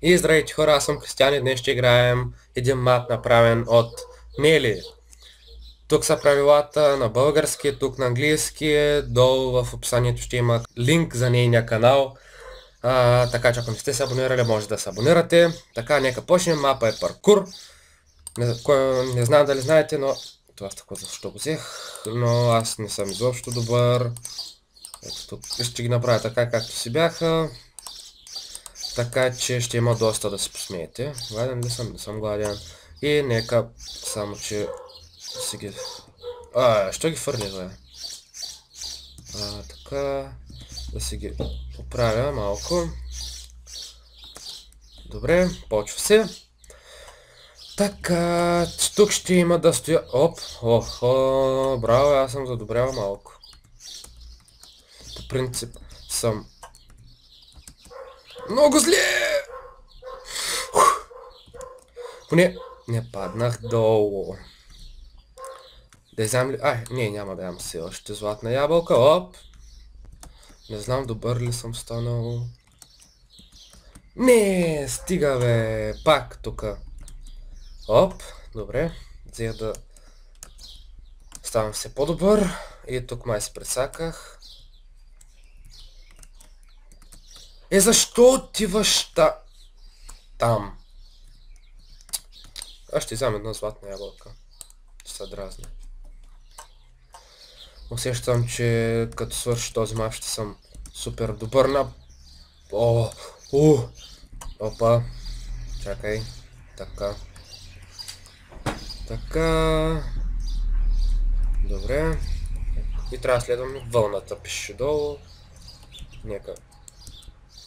И здравейте хора, аз съм Кристиян и днес ще играем един мап направен от Мели. Тук са правилата на български, тук на английски, долу в описанието ще има линк за нейния канал. Така че ако не сте се абонирали, може да се абонирате. Така, нека почнем, мапа е паркур. Не знам дали знаете, но това така защо го взех, но аз не съм изобщо добър. Ето тук ще ги направя така както си бяха. Така че ще има доста да се посмеете. Гладен ли съм? Не съм гладен. И нека само, че си ги... що ги фърли, бе? Така... Да си ги поправя малко. Добре, почва се. Така... Тук ще има да стоя... Оп! Охо! Браво, аз съм задобрял малко. По принцип съм... Много зле! Поне не паднах долу. Да вземам ли... не, няма да ям все още златна ябълка. Оп! Не знам добър ли съм станал. Не, стига бе. Пак тука. Оп, добре. Взех да ставам все по-добър. И тук май се прецаках. Защо отиваш там? Аз ще взема една златна ябълка. Ще се дразня. Усещам, че като свърши този мап ще съм супер добър на... Опа. Чакай. Така. Така. Добре. И трябва да следваме вълната. Пише долу. Нека.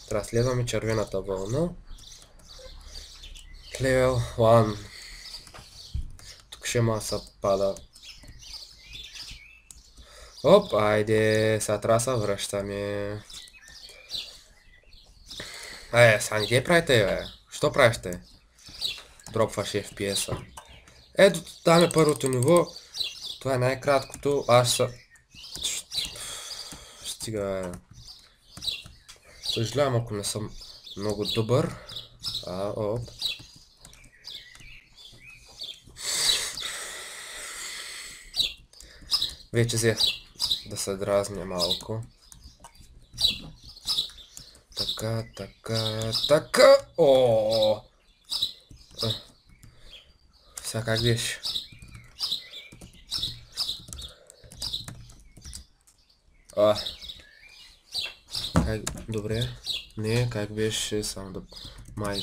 Трябва да следваме червената вълна. Левел 1. Тук ще маса пада. Оп, айде, сега трябва да се връщаме. Сега не ги правите, бе. Що правите? Дропваш FPS-а. Ето, там е първото ниво. Това е най-краткото. Аз са... Стига, бе. Съжалявам, ако не съм много добър. Оп. Вече взех да се дразня малко. Така, така, така. Сега как беше? Добре. Не, как беше? Само да... Май...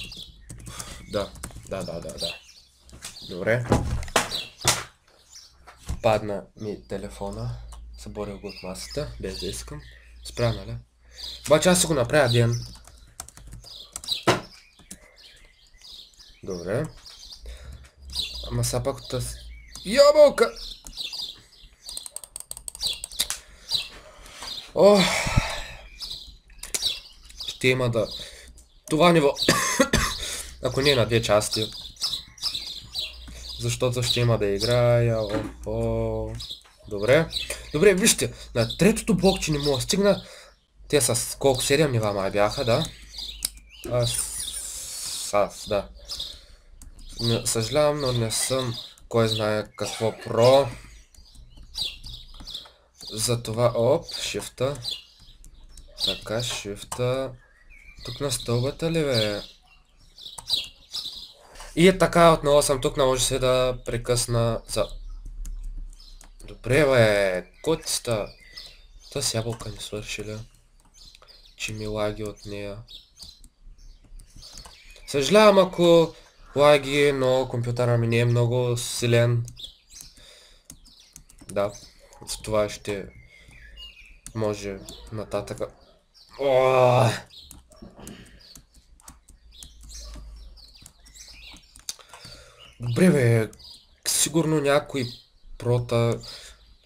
Да. Добре. Падна ми телефона. Съборих го от масата, без да искам. Спря, нали? Обаче аз си го направя ден. Добре. Ама са пак от тази... Ябълка! Ще има да... Това ниво... Ако не е на две части. Защото ще има да играя. Добре. Добре, вижте. На третото блокче не мога да стигна. Те с колко 7 нива май бяха, да? Да. Съжалявам, но не съм кой знае какво про. Затова, шифта. Така, шифта. Тук на стълбата ли, бе? И така, отново съм тук, не може се да прекъсна за... Добре, бе, котиста. Тази ябълка не свърши ли? Че ми лаги от нея. Съжалявам, ако лаги, но компютъра ми не е много силен. Да, за това ще може нататък. Добре, бе, сигурно някой прота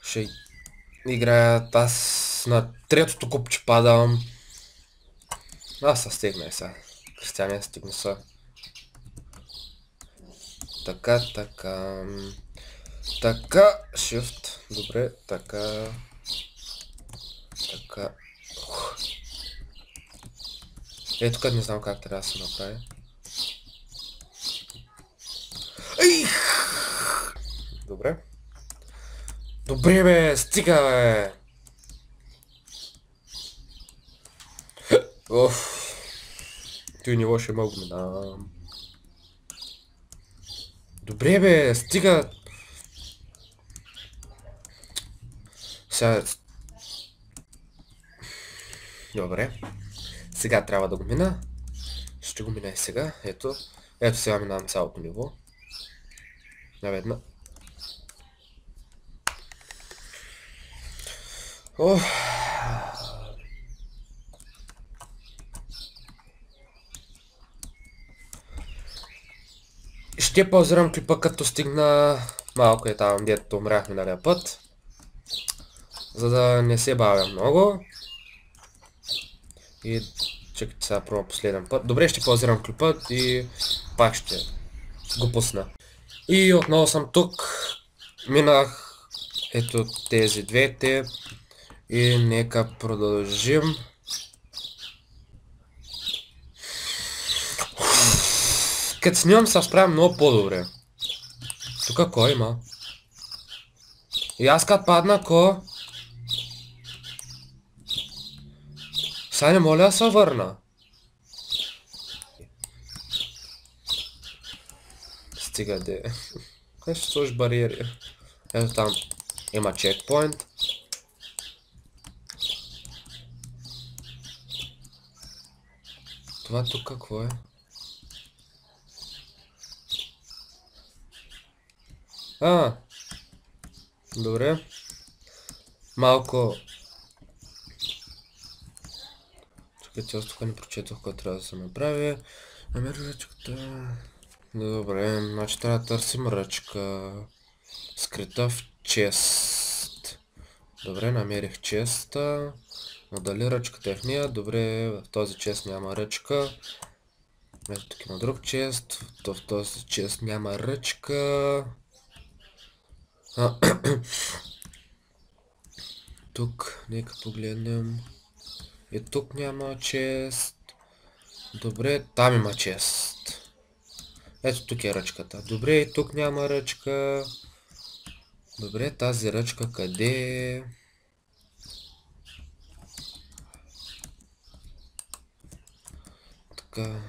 ще играят. Аз на третото купче падам. Аз се стигна сега. Кристияне стигна са. Така. Така, shift. Добре, така. Ето тук не знам как трябва да се направи. Добре. Добре, бе, стига, бе. Оф. Той ниво ще мога минавам. Добре, бе, стига. Сега... Добре. Сега трябва да го мина. Ще го мина и сега. Ето. Ето сега минавам цялото ниво. Наведна. Ох. Ще паузирам клипа като стигна малко е там, дето умрях миналия път. За да не се бавя много. И чакайте сега пробвам последен път. Добре, ще паузирам клипа и пак ще го пусна. И отново съм тук. Минах ето тези двете. И нека продължим. Като снимам се справям много по-добре. Тук кой има? И аз като падна ко? Сега не моля да се върна. Стига де. Къде ще сложиш бариери? Ето там има чекпоинт. Това тук какво е? Добре. Малко... Чакайте, аз тук не прочетох какво трябва да се направи. Намери ръчката... Добре, значи трябва да търсим ръчка. Скрита в чест. Добре, намерих честа. Но дали ръчката е в нея? Добре, в този чест няма ръчка. Ето тук има друг чест. В този чест няма ръчка. Тук, нека погледнем. И тук няма чест. Добре, там има чест. Ето тук е ръчката. Добре, и тук няма ръчка. Добре, тази ръчка къде е? Така.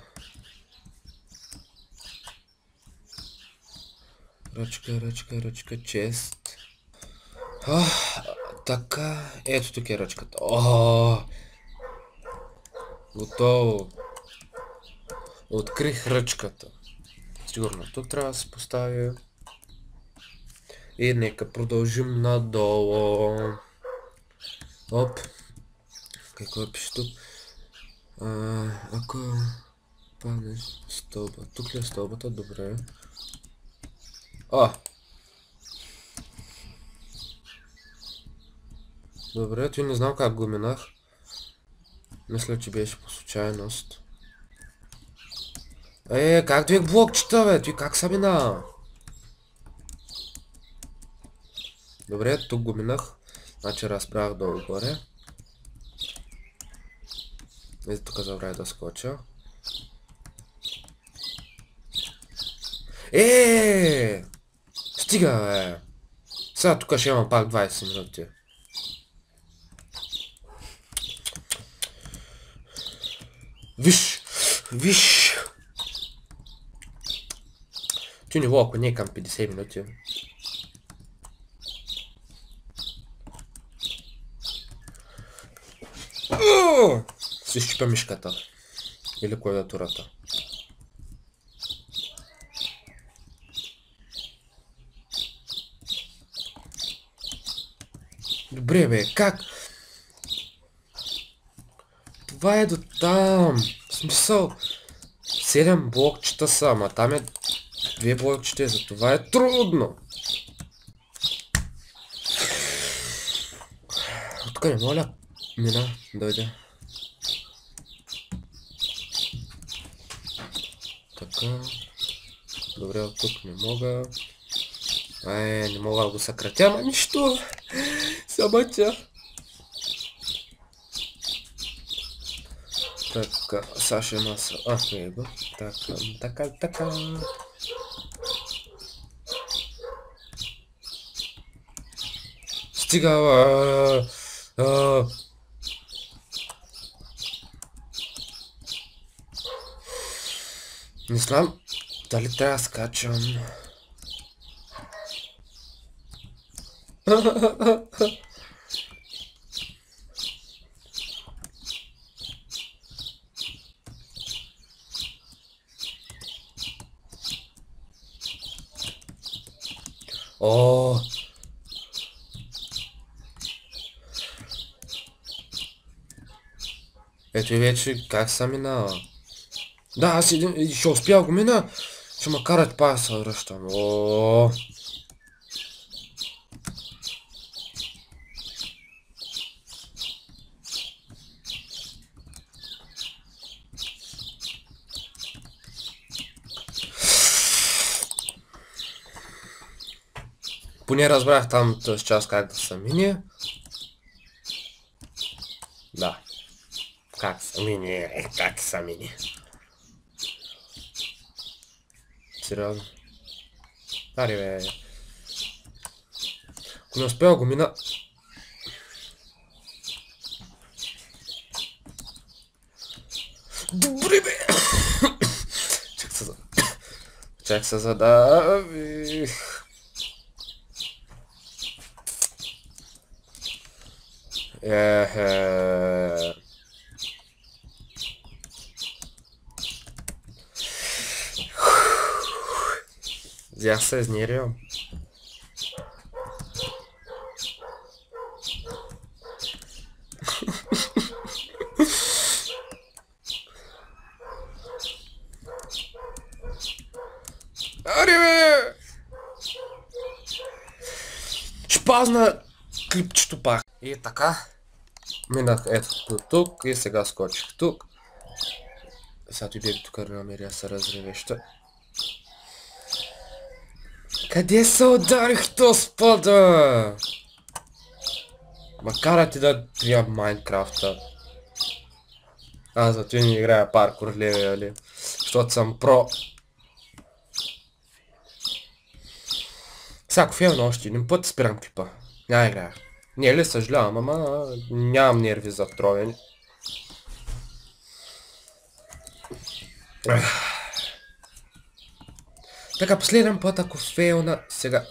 Ръчка, чест. Така, ето тук е ръчката. Готово. Открих ръчката. Сигурно тук трябва да се поставя. И нека продължим надолу. Оп. Какво пише тук? Ако паднеш стълба. Тук ли е стълбата? Добре. Добре, той не знам как го минах. Мисля, че беше по случайност. Как две блокчета, бе? Той как са мина? Добре, тук го минах. Значи разправях долу-горе. И тук забравя да скоча. Стига, бе! Сега тук ще имам пак 20 минути. Виж! Ти ниво, ако не е към 50 минути. Си щупя мишката. Или клавиатурата. Добре, бе, как? Това е до там. В смисъл, 7 блокчета са, ама там е 2 блокчета, за това е трудно. Откъде, моля? Мина, дойде. Така. Добре, от тук не мога. Не мога да го съкратя, ама нищо. Събътя. Така, Саша маса. Него. Така. Стига, не знам дали трябва да скачам. О! Ето и вече как съм минала. Да, аз ще успя го мина. Ще ме карат па да се връщам. О! Поне разбрах там този час как да се мине. Да. Как се мине? Как се мине? Сериозно. Аре бе. Ако не успя го мина... Добре бе! Чак се задавих. Ехе. Я се изнервям. Аре бе! Чпазна клипчето пак. И така. Минах ето до тук и сега скочих тук. Сега дойде тук Рамирия се разревеща. Къде се ударих то спада? Макар ти да трябва Майнкрафта. Аз за това не играя паркур левели, защото съм про. Сега ако фейл на още един път спирам клипа. Няма играя. Не ли съжалявам, ама нямам нерви за тровени. Така, последен път ако фейлна сега...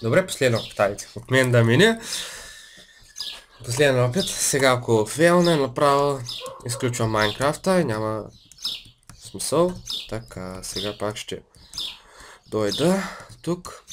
Добре, последен опит, от мен да мине. Последен опит, сега ако фейлна направо изключвам Майнкрафта и няма смисъл. Така, сега пак ще дойда тук.